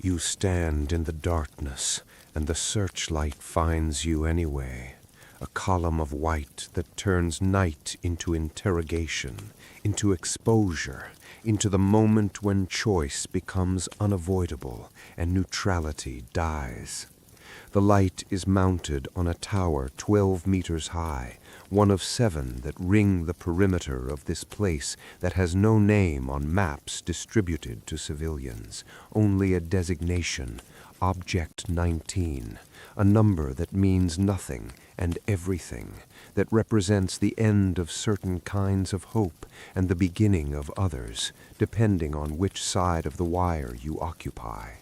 You stand in the darkness, and the searchlight finds you anyway. A column of white that turns night into interrogation, into exposure, into the moment when choice becomes unavoidable and neutrality dies. The light is mounted on a tower 12 meters high, one of 7 that ring the perimeter of this place that has no name on maps distributed to civilians, only a designation, Object 19, a number that means nothing and everything, that represents the end of certain kinds of hope and the beginning of others, depending on which side of the wire you occupy.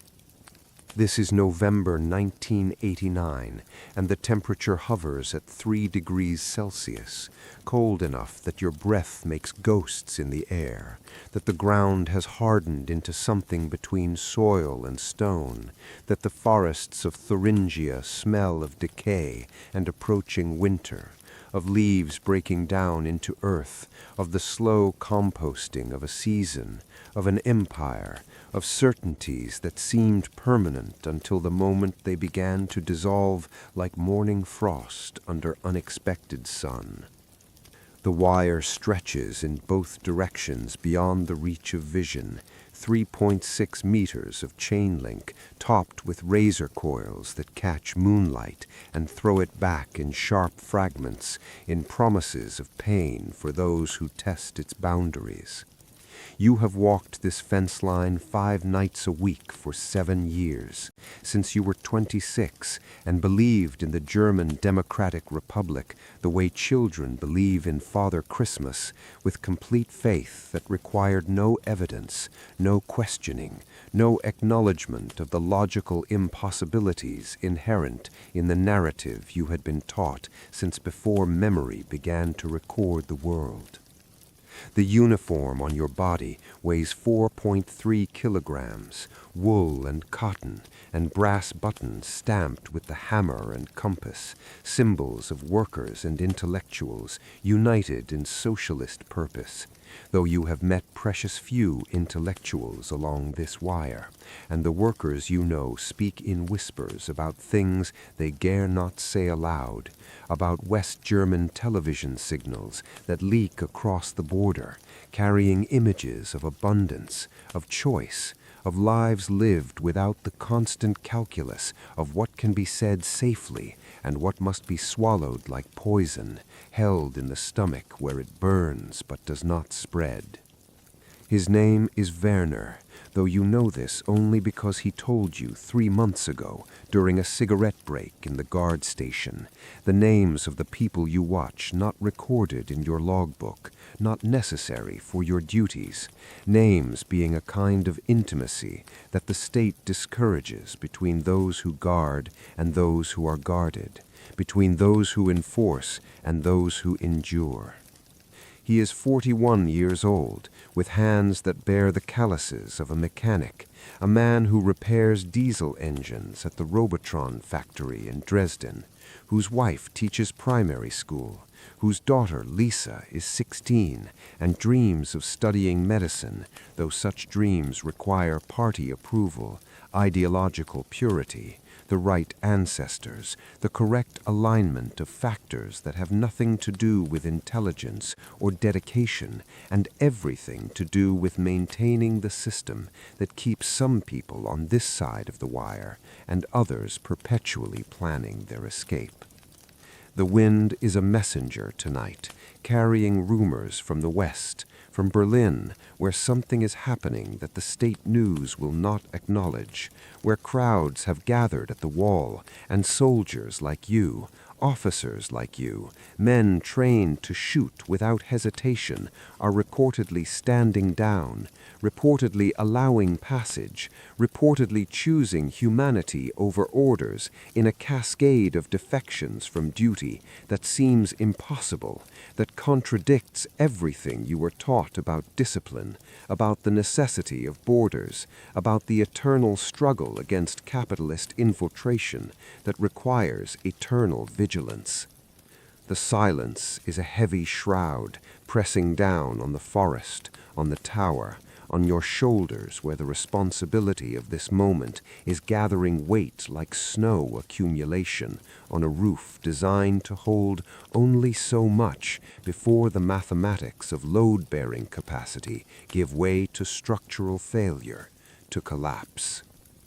This is November 1989, and the temperature hovers at 3 degrees Celsius, cold enough that your breath makes ghosts in the air, that the ground has hardened into something between soil and stone, that the forests of Thuringia smell of decay and approaching winter, of leaves breaking down into earth, of the slow composting of a season, of an empire, of certainties that seemed permanent until the moment they began to dissolve like morning frost under unexpected sun. The wire stretches in both directions beyond the reach of vision, 3.6 meters of chain link topped with razor coils that catch moonlight and throw it back in sharp fragments in promises of pain for those who test its boundaries. You have walked this fence line 5 nights a week for 7 years, since you were 26, and believed in the German Democratic Republic the way children believe in Father Christmas, with complete faith that required no evidence, no questioning, no acknowledgement of the logical impossibilities inherent in the narrative you had been taught since before memory began to record the world. The uniform on your body weighs 4.3 kilograms, wool and cotton, and brass buttons stamped with the hammer and compass, symbols of workers and intellectuals united in socialist purpose, though you have met precious few intellectuals along this wire, and the workers you know speak in whispers about things they dare not say aloud, about West German television signals that leak across the border, carrying images of abundance, of choice, of lives lived without the constant calculus of what can be said safely and what must be swallowed like poison, held in the stomach where it burns but does not spread. His name is Werner, though you know this only because he told you 3 months ago during a cigarette break in the guard station, the names of the people you watch not recorded in your logbook, not necessary for your duties, names being a kind of intimacy that the state discourages between those who guard and those who are guarded, between those who enforce and those who endure. He is 41 years old, with hands that bear the calluses of a mechanic, a man who repairs diesel engines at the Robotron factory in Dresden, whose wife teaches primary school, whose daughter Lisa is 16 and dreams of studying medicine, though such dreams require party approval, ideological purity, the right ancestors, the correct alignment of factors that have nothing to do with intelligence or dedication and everything to do with maintaining the system that keeps some people on this side of the wire and others perpetually planning their escape. The wind is a messenger tonight, carrying rumors from the West, from Berlin, where something is happening that the state news will not acknowledge, where crowds have gathered at the wall, and soldiers like you, officers like you, men trained to shoot without hesitation, are reportedly standing down, reportedly allowing passage, reportedly choosing humanity over orders in a cascade of defections from duty that seems impossible, that contradicts everything you were taught about discipline, about the necessity of borders, about the eternal struggle against capitalist infiltration that requires eternal vigilance. The silence is a heavy shroud pressing down on the forest, on the tower, on your shoulders where the responsibility of this moment is gathering weight like snow accumulation on a roof designed to hold only so much before the mathematics of load-bearing capacity give way to structural failure, to collapse.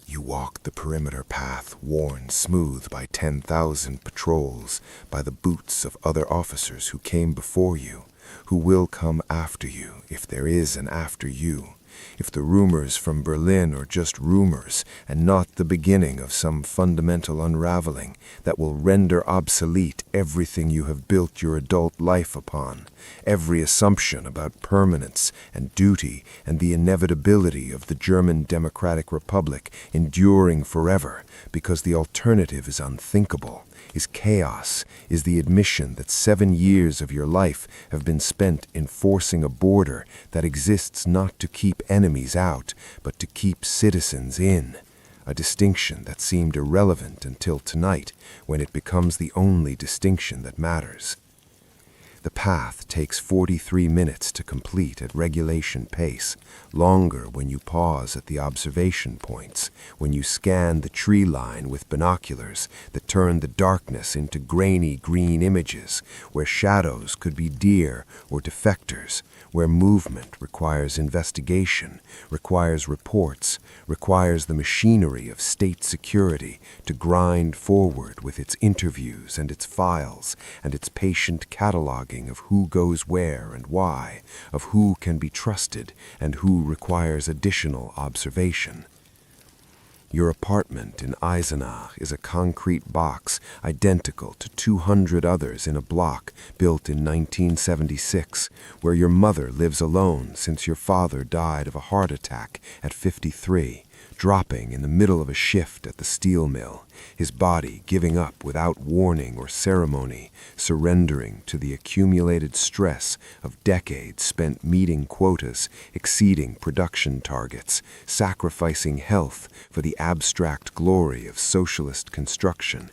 You walk the perimeter path worn smooth by 10,000 patrols, by the boots of other officers who came before you, who will come after you if there is an after you. If the rumors from Berlin are just rumors and not the beginning of some fundamental unraveling that will render obsolete everything you have built your adult life upon, every assumption about permanence and duty and the inevitability of the German Democratic Republic enduring forever because the alternative is unthinkable, is chaos, is the admission that 7 years of your life have been spent enforcing a border that exists not to keep enemies out, but to keep citizens in. A distinction that seemed irrelevant until tonight, when it becomes the only distinction that matters. The path takes 43 minutes to complete at regulation pace, longer when you pause at the observation points, when you scan the tree line with binoculars that turn the darkness into grainy green images, where shadows could be deer or defectors, where movement requires investigation, requires reports, requires the machinery of state security to grind forward with its interviews and its files and its patient cataloging of who goes where and why, of who can be trusted and who requires additional observation. Your apartment in Eisenach is a concrete box identical to 200 others in a block built in 1976, where your mother lives alone since your father died of a heart attack at 53, dropping in the middle of a shift at the steel mill, his body giving up without warning or ceremony, surrendering to the accumulated stress of decades spent meeting quotas, exceeding production targets, sacrificing health for the abstract glory of socialist construction.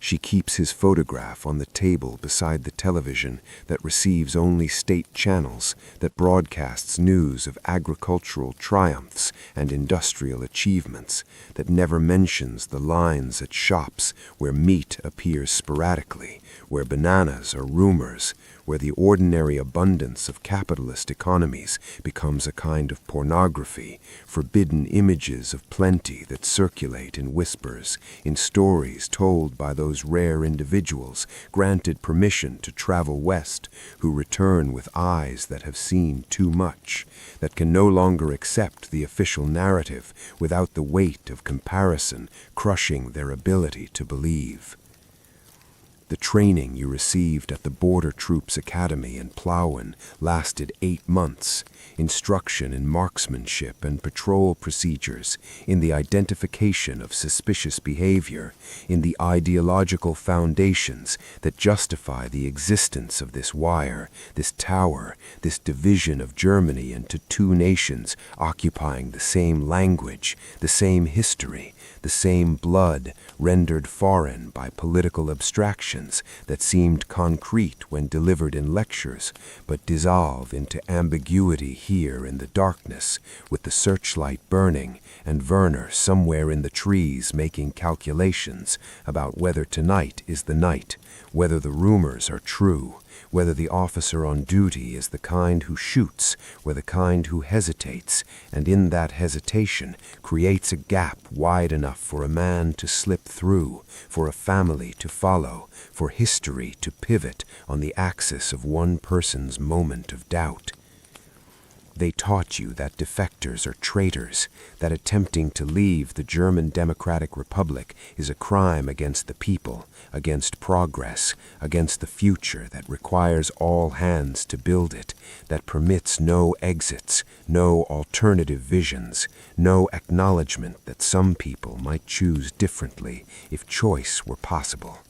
She keeps his photograph on the table beside the television that receives only state channels, that broadcasts news of agricultural triumphs and industrial achievements, that never mentions the lines at shops where meat appears sporadically, where bananas are rumors, where the ordinary abundance of capitalist economies becomes a kind of pornography, forbidden images of plenty that circulate in whispers, in stories told by those rare individuals granted permission to travel west, who return with eyes that have seen too much, that can no longer accept the official narrative without the weight of comparison crushing their ability to believe. The training you received at the Border Troops Academy in Plauen lasted 8 months. Instruction in marksmanship and patrol procedures, in the identification of suspicious behavior, in the ideological foundations that justify the existence of this wire, this tower, this division of Germany into 2 nations occupying the same language, the same history, the same blood rendered foreign by political abstractions that seemed concrete when delivered in lectures, but dissolve into ambiguity here in the darkness, with the searchlight burning and Werner somewhere in the trees making calculations about whether tonight is the night, whether the rumors are true, whether the officer on duty is the kind who shoots or the kind who hesitates, and in that hesitation creates a gap wide enough for a man to slip through, for a family to follow, for history to pivot on the axis of one person's moment of doubt. They taught you that defectors are traitors, that attempting to leave the German Democratic Republic is a crime against the people, against progress, against the future that requires all hands to build it, that permits no exits, no alternative visions, no acknowledgement that some people might choose differently if choice were possible.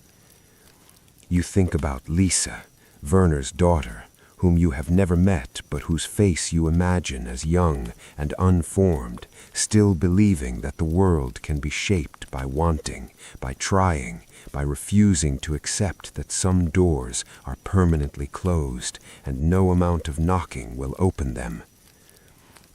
You think about Lisa, Werner's daughter, whom you have never met but whose face you imagine as young and unformed, still believing that the world can be shaped by wanting, by trying, by refusing to accept that some doors are permanently closed and no amount of knocking will open them.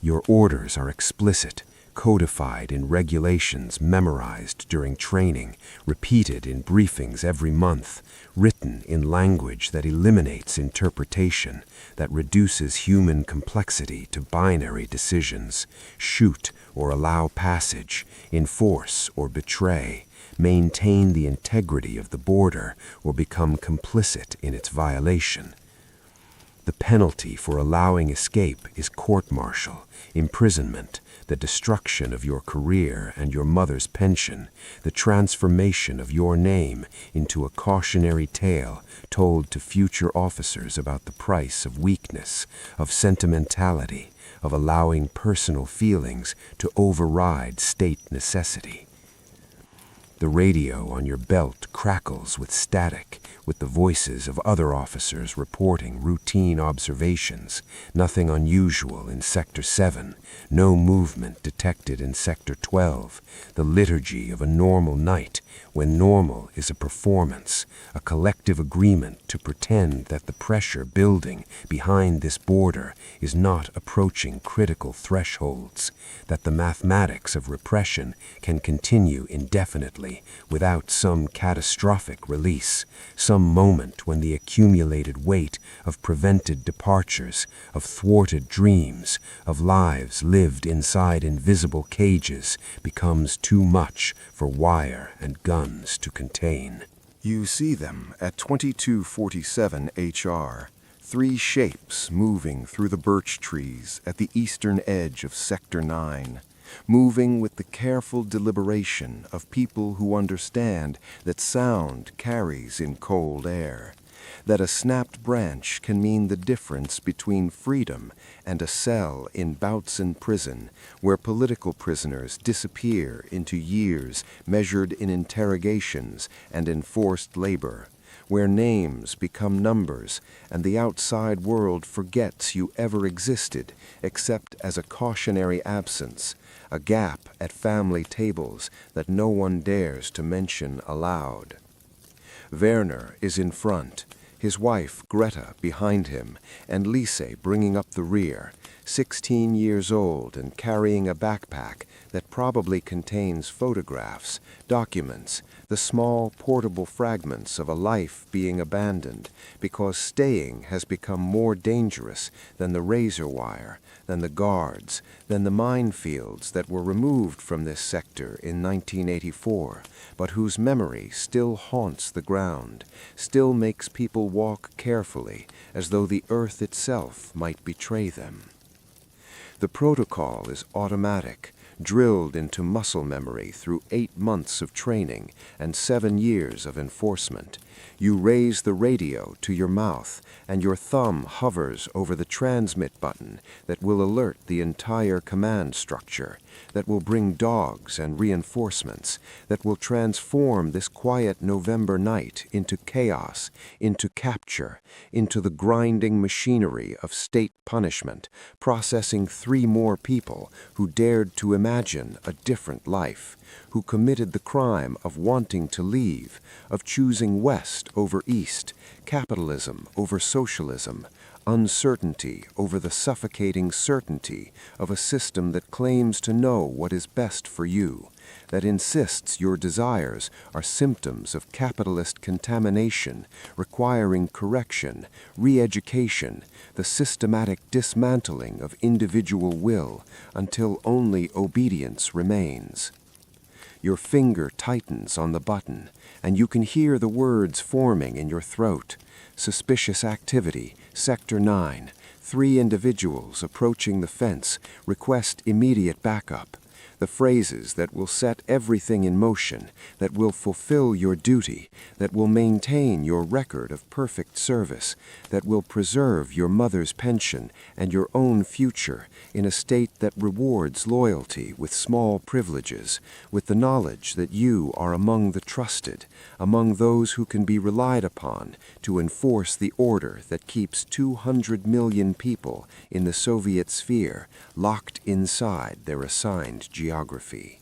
Your orders are explicit, codified in regulations memorized during training, repeated in briefings every month, written in language that eliminates interpretation, that reduces human complexity to binary decisions: shoot or allow passage, enforce or betray, maintain the integrity of the border or become complicit in its violation. The penalty for allowing escape is court-martial, imprisonment, the destruction of your career and your mother's pension, the transformation of your name into a cautionary tale told to future officers about the price of weakness, of sentimentality, of allowing personal feelings to override state necessity. The radio on your belt crackles with static, with the voices of other officers reporting routine observations. Nothing unusual in Sector 7, no movement detected in Sector 12. The liturgy of a normal night, when normal is a performance, a collective agreement to pretend that the pressure building behind this border is not approaching critical thresholds, that the mathematics of repression can continue indefinitely without some catastrophic release, some moment when the accumulated weight of prevented departures, of thwarted dreams, of lives lived inside invisible cages becomes too much for wire and guns to contain. You see them at 2247 HR, 3 shapes moving through the birch trees at the eastern edge of Sector 9, moving with the careful deliberation of people who understand that sound carries in cold air, that a snapped branch can mean the difference between freedom and a cell in Bautzen prison, where political prisoners disappear into years measured in interrogations and enforced labor, where names become numbers and the outside world forgets you ever existed except as a cautionary absence, a gap at family tables that no one dares to mention aloud. Werner is in front, his wife Greta behind him, and Lise bringing up the rear, 16 years old and carrying a backpack that probably contains photographs, documents, the small portable fragments of a life being abandoned because staying has become more dangerous than the razor wire, than the guards, than the minefields that were removed from this sector in 1984, but whose memory still haunts the ground, still makes people walk carefully, as though the earth itself might betray them. The protocol is automatic, drilled into muscle memory through 8 months of training and 7 years of enforcement. You raise the radio to your mouth, and your thumb hovers over the transmit button that will alert the entire command structure, that will bring dogs and reinforcements, that will transform this quiet November night into chaos, into capture, into the grinding machinery of state punishment, processing 3 more people who dared to imagine a different life, who committed the crime of wanting to leave, of choosing West over East, capitalism over socialism, uncertainty over the suffocating certainty of a system that claims to know what is best for you, that insists your desires are symptoms of capitalist contamination, requiring correction, re-education, the systematic dismantling of individual will until only obedience remains. Your finger tightens on the button, and you can hear the words forming in your throat. Suspicious activity, Sector 9. 3 individuals approaching the fence request immediate backup. The phrases that will set everything in motion, that will fulfill your duty, that will maintain your record of perfect service, that will preserve your mother's pension and your own future in a state that rewards loyalty with small privileges, with the knowledge that you are among the trusted, among those who can be relied upon to enforce the order that keeps 200 million people in the Soviet sphere locked inside their assigned geography.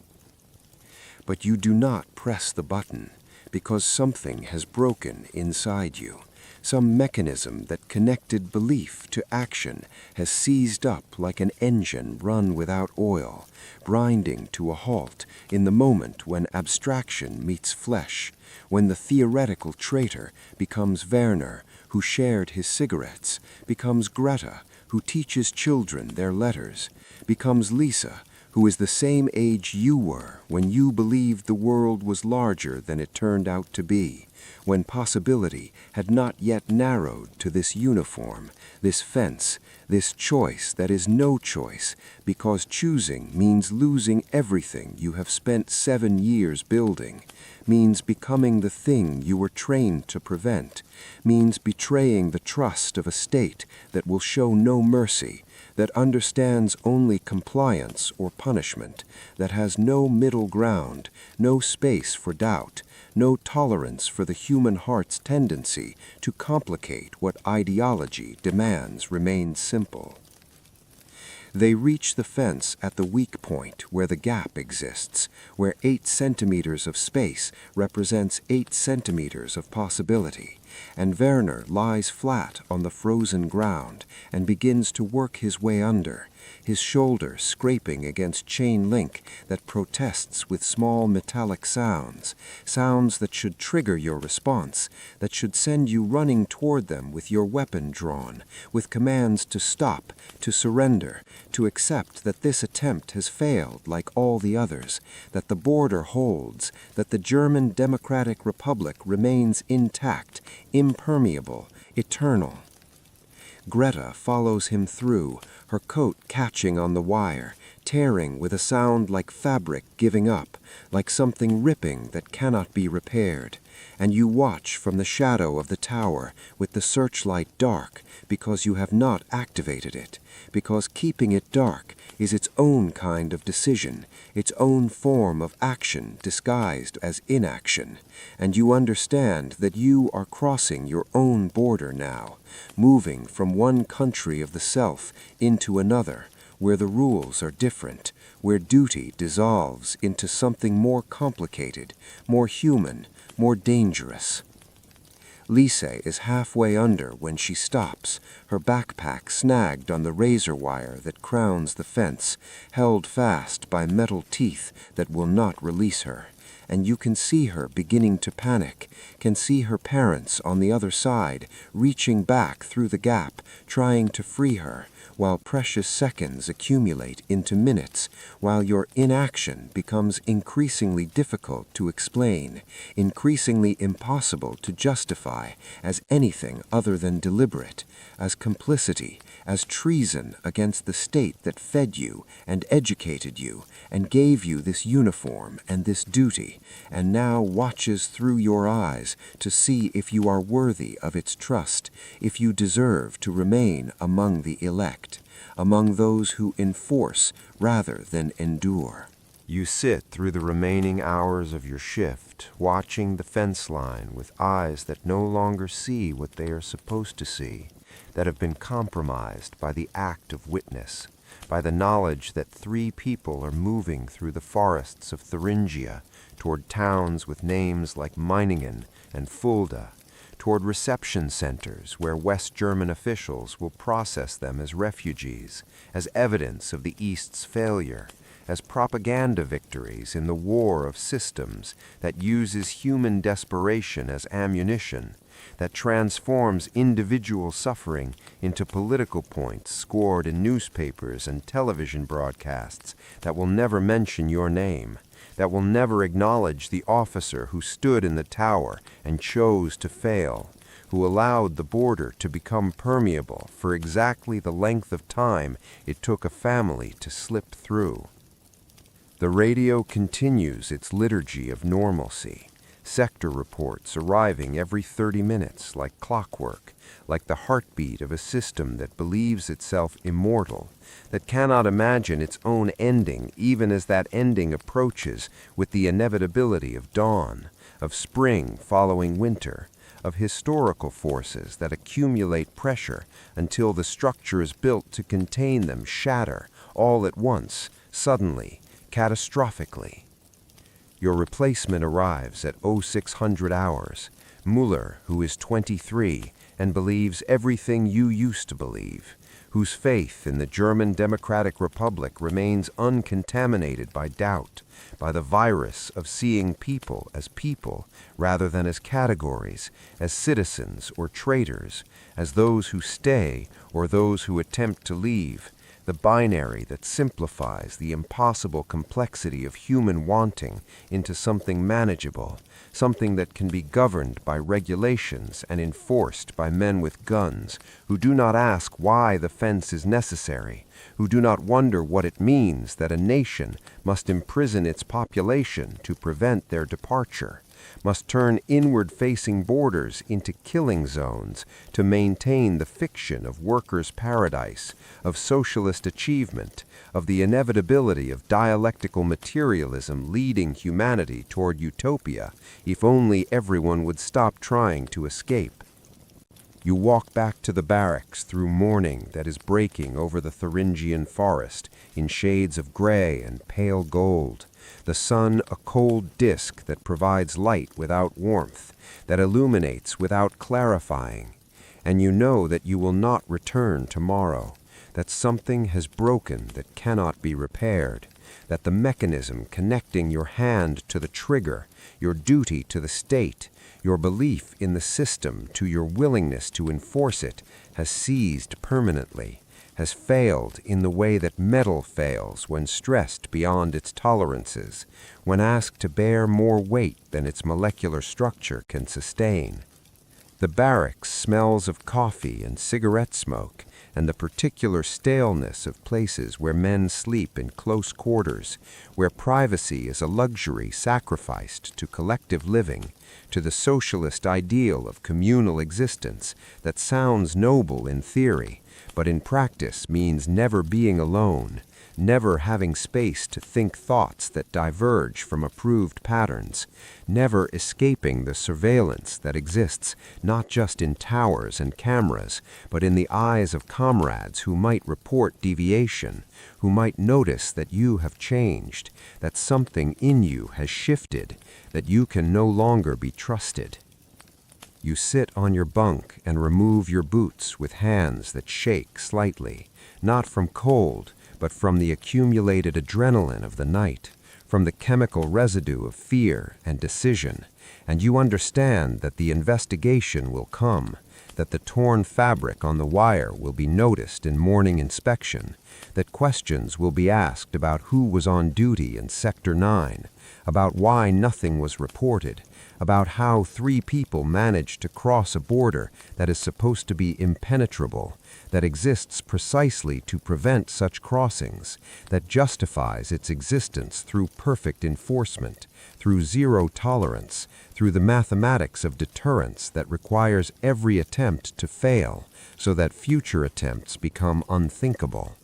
But you do not press the button because something has broken inside you, Some mechanism that connected belief to action has seized up like an engine run without oil, grinding to a halt in the moment when abstraction meets flesh, when the theoretical traitor becomes Werner, who shared his cigarettes, becomes Greta, who teaches children their letters, becomes Lisa, who is the same age you were when you believed the world was larger than it turned out to be, when possibility had not yet narrowed to this uniform, this fence, this choice that is no choice, because choosing means losing everything you have spent 7 years building, means becoming the thing you were trained to prevent, means betraying the trust of a state that will show no mercy, that understands only compliance or punishment, that has no middle ground, no space for doubt, no tolerance for the human heart's tendency to complicate what ideology demands remains simple. They reach the fence at the weak point where the gap exists, where 8 centimeters of space represents 8 centimeters of possibility, and Werner lies flat on the frozen ground and begins to work his way under, his shoulder scraping against chain link that protests with small metallic sounds, sounds that should trigger your response, that should send you running toward them with your weapon drawn, with commands to stop, to surrender, to accept that this attempt has failed like all the others, that the border holds, that the German Democratic Republic remains intact, impermeable, eternal. Greta follows him through, her coat catching on the wire, tearing with a sound like fabric giving up, like something ripping that cannot be repaired. And you watch from the shadow of the tower with the searchlight dark because you have not activated it, because keeping it dark is its own kind of decision, its own form of action disguised as inaction, and you understand that you are crossing your own border now, moving from one country of the self into another, where the rules are different, where duty dissolves into something more complicated, more human, more dangerous. Lisa is halfway under when she stops, her backpack snagged on the razor wire that crowns the fence, held fast by metal teeth that will not release her. And you can see her beginning to panic, can see her parents on the other side, reaching back through the gap, trying to free her, while precious seconds accumulate into minutes, while your inaction becomes increasingly difficult to explain, increasingly impossible to justify as anything other than deliberate, as complicity, as treason against the state that fed you and educated you and gave you this uniform and this duty, and now watches through your eyes to see if you are worthy of its trust, if you deserve to remain among the elect, among those who enforce rather than endure. You sit through the remaining hours of your shift, watching the fence line with eyes that no longer see what they are supposed to see, that have been compromised by the act of witness, by the knowledge that 3 people are moving through the forests of Thuringia toward towns with names like Meiningen and Fulda, toward reception centers where West German officials will process them as refugees, as evidence of the East's failure, as propaganda victories in the war of systems that uses human desperation as ammunition, that transforms individual suffering into political points scored in newspapers and television broadcasts that will never mention your name, that will never acknowledge the officer who stood in the tower and chose to fail, who allowed the border to become permeable for exactly the length of time it took a family to slip through. The radio continues its liturgy of normalcy, sector reports arriving every 30 minutes like clockwork, like the heartbeat of a system that believes itself immortal, that cannot imagine its own ending even as that ending approaches with the inevitability of dawn, of spring following winter, of historical forces that accumulate pressure until the structures built to contain them shatter all at once, suddenly, catastrophically. Your replacement arrives at 0600 hours, Muller, who is 23 and believes everything you used to believe, whose faith in the German Democratic Republic remains uncontaminated by doubt, by the virus of seeing people as people rather than as categories, as citizens or traitors, as those who stay or those who attempt to leave, the binary that simplifies the impossible complexity of human wanting into something manageable, something that can be governed by regulations and enforced by men with guns who do not ask why the fence is necessary, who do not wonder what it means that a nation must imprison its population to prevent their departure, must turn inward-facing borders into killing zones to maintain the fiction of workers' paradise, of socialist achievement, of the inevitability of dialectical materialism leading humanity toward utopia, if only everyone would stop trying to escape. You walk back to the barracks through morning that is breaking over the Thuringian forest in shades of gray and pale gold, the sun a cold disk that provides light without warmth, that illuminates without clarifying, and you know that you will not return tomorrow, that something has broken that cannot be repaired, that the mechanism connecting your hand to the trigger, your duty to the state, your belief in the system to your willingness to enforce it, has seized permanently, has failed in the way that metal fails when stressed beyond its tolerances, when asked to bear more weight than its molecular structure can sustain. The barracks smells of coffee and cigarette smoke, and the particular staleness of places where men sleep in close quarters, where privacy is a luxury sacrificed to collective living, to the socialist ideal of communal existence that sounds noble in theory, but in practice means never being alone, never having space to think thoughts that diverge from approved patterns, never escaping the surveillance that exists not just in towers and cameras, but in the eyes of comrades who might report deviation, who might notice that you have changed, that something in you has shifted, that you can no longer be trusted. You sit on your bunk and remove your boots with hands that shake slightly, not from cold, but from the accumulated adrenaline of the night, from the chemical residue of fear and decision, and you understand that the investigation will come, that the torn fabric on the wire will be noticed in morning inspection, that questions will be asked about who was on duty in Sector 9, about why nothing was reported, about how 3 people managed to cross a border that is supposed to be impenetrable, that exists precisely to prevent such crossings, that justifies its existence through perfect enforcement, through zero tolerance, through the mathematics of deterrence that requires every attempt to fail, so that future attempts become unthinkable.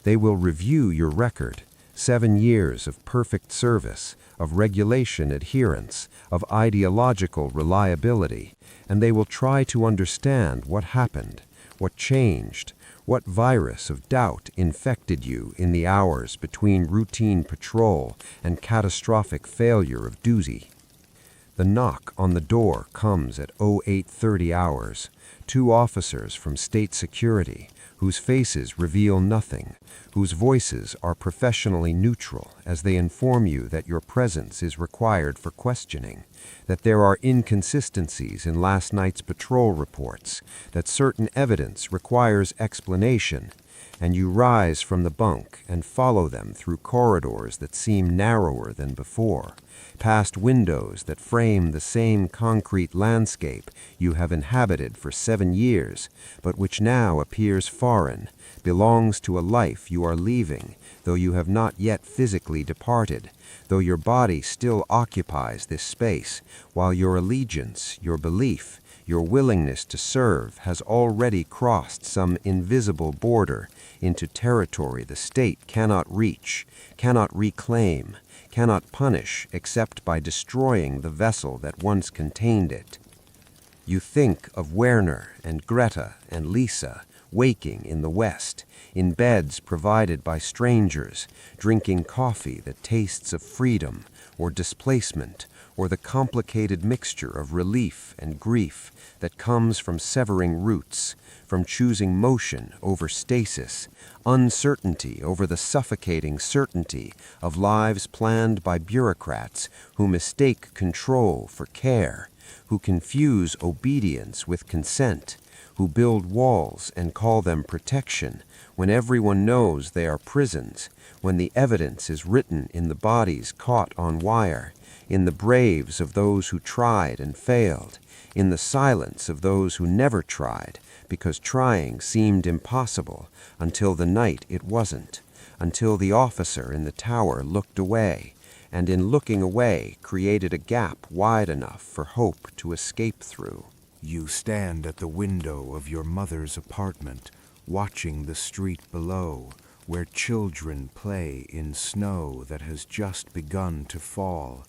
They will review your record, 7 years of perfect service, of regulation adherence, of ideological reliability, and they will try to understand what happened, what changed, what virus of doubt infected you in the hours between routine patrol and catastrophic failure of duty. The knock on the door comes at 0830 hours. 2 officers from state security, whose faces reveal nothing, whose voices are professionally neutral as they inform you that your presence is required for questioning, that there are inconsistencies in last night's patrol reports, that certain evidence requires explanation, and you rise from the bunk and follow them through corridors that seem narrower than before, past windows that frame the same concrete landscape you have inhabited for 7 years, but which now appears foreign, belongs to a life you are leaving, though you have not yet physically departed, though your body still occupies this space, while your allegiance, your belief, your willingness to serve has already crossed some invisible border into territory the state cannot reach, cannot reclaim, cannot punish except by destroying the vessel that once contained it. You think of Werner and Greta and Lisa waking in the West, in beds provided by strangers, drinking coffee that tastes of freedom, or displacement, or the complicated mixture of relief and grief that comes from severing roots, from choosing motion over stasis, uncertainty over the suffocating certainty of lives planned by bureaucrats who mistake control for care, who confuse obedience with consent, who build walls and call them protection when everyone knows they are prisons, when the evidence is written in the bodies caught on wire, in the braves of those who tried and failed, in the silence of those who never tried, because trying seemed impossible until the night it wasn't, until the officer in the tower looked away, and in looking away created a gap wide enough for hope to escape through. You stand at the window of your mother's apartment, watching the street below, where children play in snow that has just begun to fall.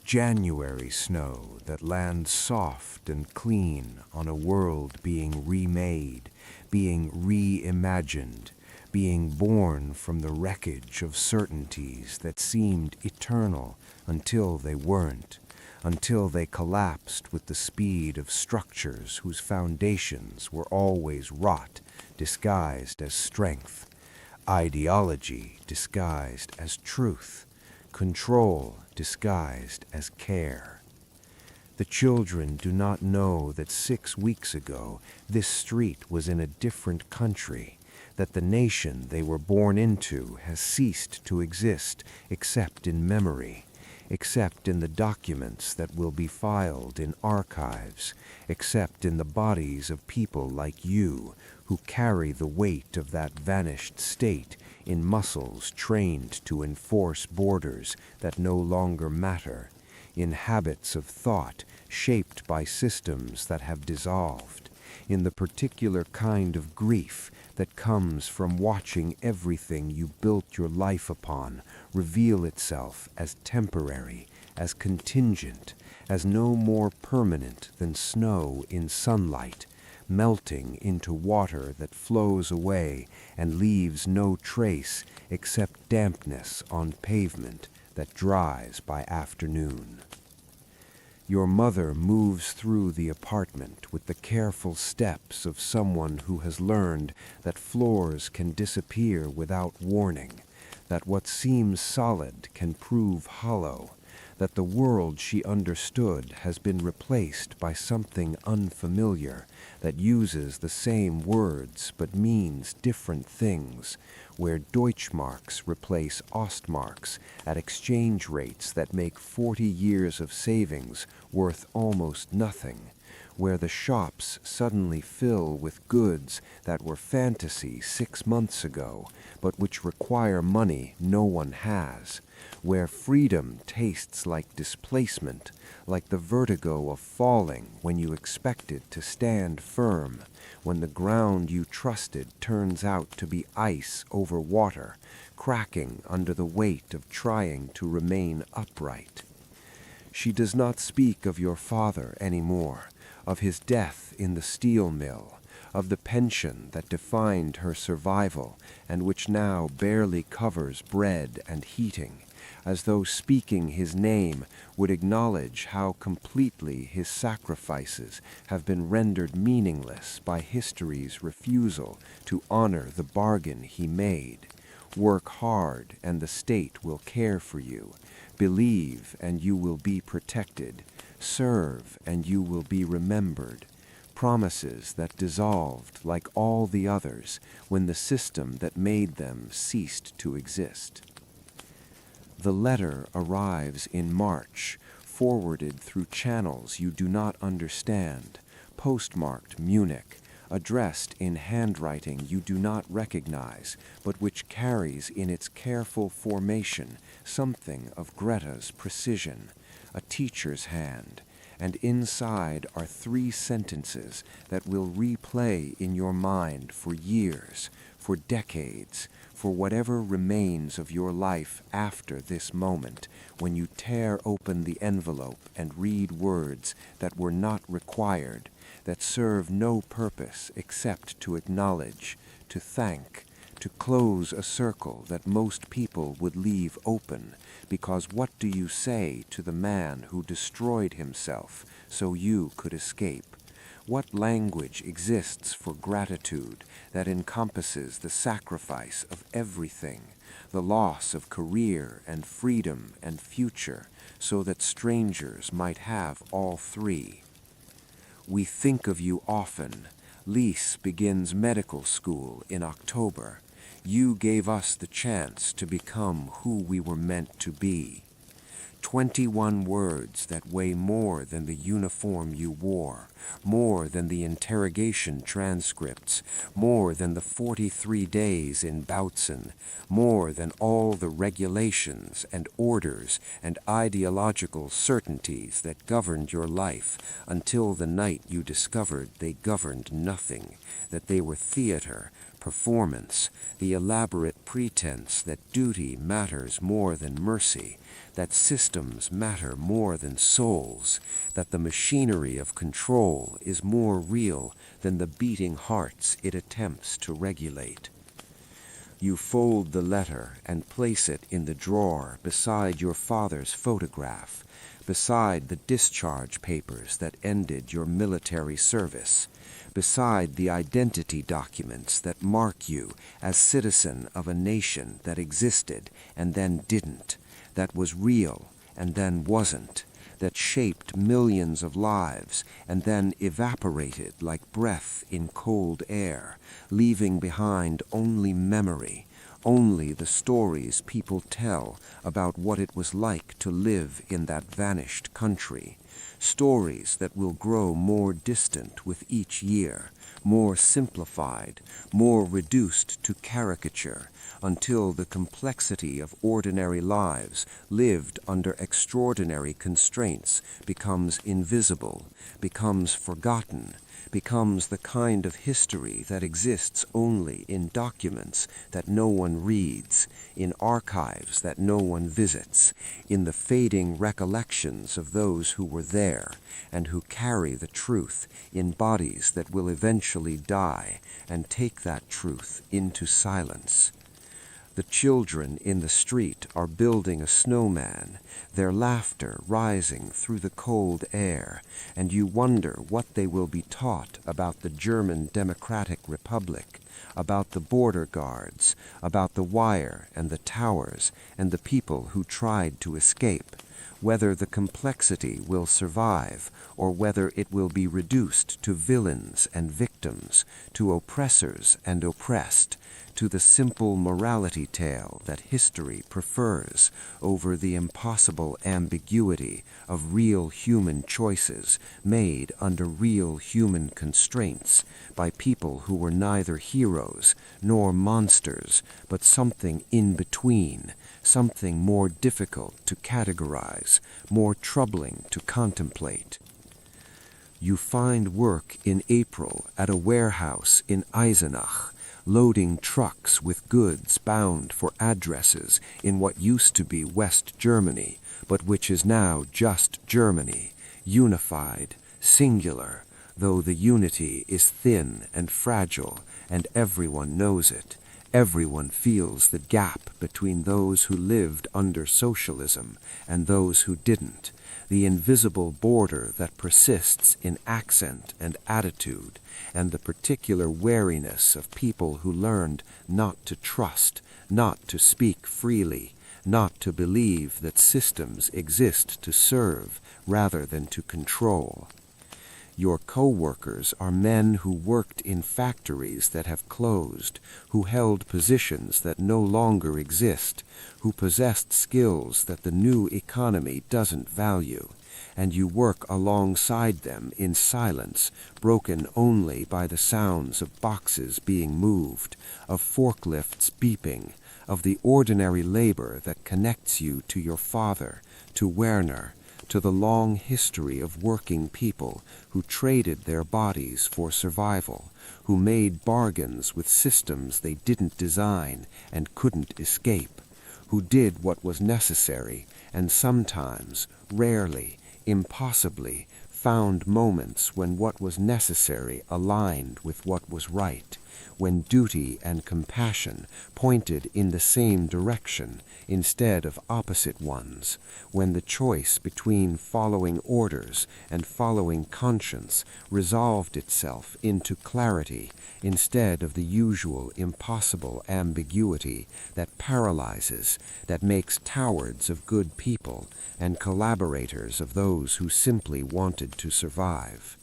January snow that lands soft and clean on a world being remade, being reimagined, being born from the wreckage of certainties that seemed eternal until they weren't, until they collapsed with the speed of structures whose foundations were always rot, disguised as strength, ideology disguised as truth, control disguised as care. The children do not know that 6 weeks ago this street was in a different country, that the nation they were born into has ceased to exist except in memory, except in the documents that will be filed in archives, except in the bodies of people like you who carry the weight of that vanished state in muscles trained to enforce borders that no longer matter, in habits of thought shaped by systems that have dissolved, in the particular kind of grief that comes from watching everything you built your life upon reveal itself as temporary, as contingent, as no more permanent than snow in sunlight, melting into water that flows away and leaves no trace except dampness on pavement that dries by afternoon. Your mother moves through the apartment with the careful steps of someone who has learned that floors can disappear without warning, that what seems solid can prove hollow, that the world she understood has been replaced by something unfamiliar that uses the same words but means different things, where Deutschmarks replace Ostmarks at exchange rates that make 40 years of savings worth almost nothing, where the shops suddenly fill with goods that were fantasy 6 months ago, but which require money no one has, where freedom tastes like displacement, like the vertigo of falling when you expected to stand firm, when the ground you trusted turns out to be ice over water, cracking under the weight of trying to remain upright. She does not speak of your father anymore, of his death in the steel mill, of the pension that defined her survival and which now barely covers bread and heating, as though speaking his name would acknowledge how completely his sacrifices have been rendered meaningless by history's refusal to honor the bargain he made. Work hard and the state will care for you. Believe and you will be protected. Serve and you will be remembered. Promises that dissolved like all the others when the system that made them ceased to exist. The letter arrives in March, forwarded through channels you do not understand, postmarked Munich, addressed in handwriting you do not recognize, but which carries in its careful formation something of Greta's precision, a teacher's hand, and inside are 3 sentences that will replay in your mind for years, for decades, for whatever remains of your life after this moment, when you tear open the envelope and read words that were not required, that serve no purpose except to acknowledge, to thank, to close a circle that most people would leave open, because what do you say to the man who destroyed himself so you could escape? What language exists for gratitude that encompasses the sacrifice of everything, the loss of career and freedom and future, so that strangers might have all three? We think of you often. Lise begins medical school in October. You gave us the chance to become who we were meant to be. 21 words that weigh more than the uniform you wore, more than the interrogation transcripts, more than the 43 days in Bautzen, more than all the regulations and orders and ideological certainties that governed your life until the night you discovered they governed nothing, that they were theater, performance, the elaborate pretense that duty matters more than mercy, that systems matter more than souls, that the machinery of control is more real than the beating hearts it attempts to regulate. You fold the letter and place it in the drawer beside your father's photograph, beside the discharge papers that ended your military service, beside the identity documents that mark you as citizen of a nation that existed and then didn't, that was real and then wasn't, that shaped millions of lives and then evaporated like breath in cold air, leaving behind only memory, only the stories people tell about what it was like to live in that vanished country, stories that will grow more distant with each year, more simplified, more reduced to caricature, until the complexity of ordinary lives lived under extraordinary constraints becomes invisible, becomes forgotten, becomes the kind of history that exists only in documents that no one reads, in archives that no one visits, in the fading recollections of those who were there and who carry the truth in bodies that will eventually die and take that truth into silence. The children in the street are building a snowman, their laughter rising through the cold air, and you wonder what they will be taught about the German Democratic Republic, about the border guards, about the wire and the towers and the people who tried to escape, whether the complexity will survive or whether it will be reduced to villains and victims, to oppressors and oppressed, to the simple morality tale that history prefers over the impossible ambiguity of real human choices made under real human constraints by people who were neither heroes nor monsters, but something in between, something more difficult to categorize, more troubling to contemplate. You find work in April at a warehouse in Eisenach, loading trucks with goods bound for addresses in what used to be West Germany, but which is now just Germany, unified, singular, though the unity is thin and fragile, and everyone knows it. Everyone feels the gap between those who lived under socialism and those who didn't, the invisible border that persists in accent and attitude, and the particular wariness of people who learned not to trust, not to speak freely, not to believe that systems exist to serve rather than to control. Your co-workers are men who worked in factories that have closed, who held positions that no longer exist, who possessed skills that the new economy doesn't value, and you work alongside them in silence, broken only by the sounds of boxes being moved, of forklifts beeping, of the ordinary labor that connects you to your father, to Werner, to the long history of working people who traded their bodies for survival, who made bargains with systems they didn't design and couldn't escape, who did what was necessary and sometimes, rarely, impossibly, found moments when what was necessary aligned with what was right, when duty and compassion pointed in the same direction instead of opposite ones, when the choice between following orders and following conscience resolved itself into clarity instead of the usual impossible ambiguity that paralyzes, that makes cowards of good people and collaborators of those who simply wanted to survive.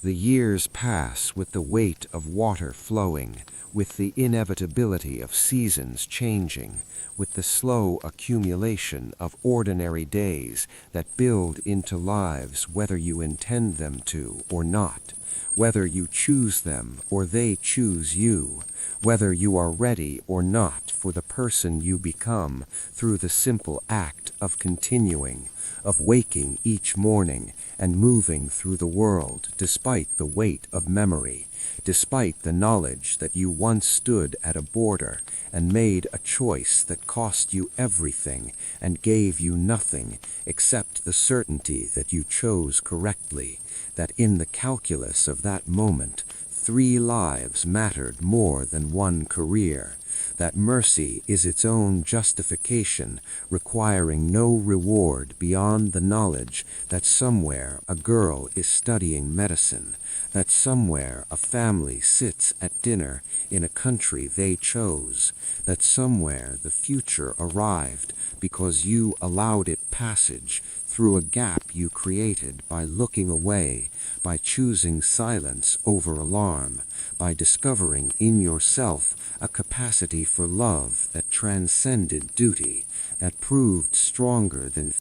The years pass with the weight of water flowing, with the inevitability of seasons changing, with the slow accumulation of ordinary days that build into lives whether you intend them to or not, whether you choose them or they choose you, whether you are ready or not for the person you become through the simple act of continuing, of waking each morning and moving through the world despite the weight of memory, despite the knowledge that you once stood at a border and made a choice that cost you everything and gave you nothing except the certainty that you chose correctly, that in the calculus of that moment 3 lives mattered more than 1 career, that mercy is its own justification, requiring no reward beyond the knowledge that somewhere a girl is studying medicine, that somewhere a family sits at dinner in a country they chose, that somewhere the future arrived because you allowed it passage through a gap you created by looking away, by choosing silence over alarm, by discovering in yourself a capacity for love that transcended duty, that proved stronger than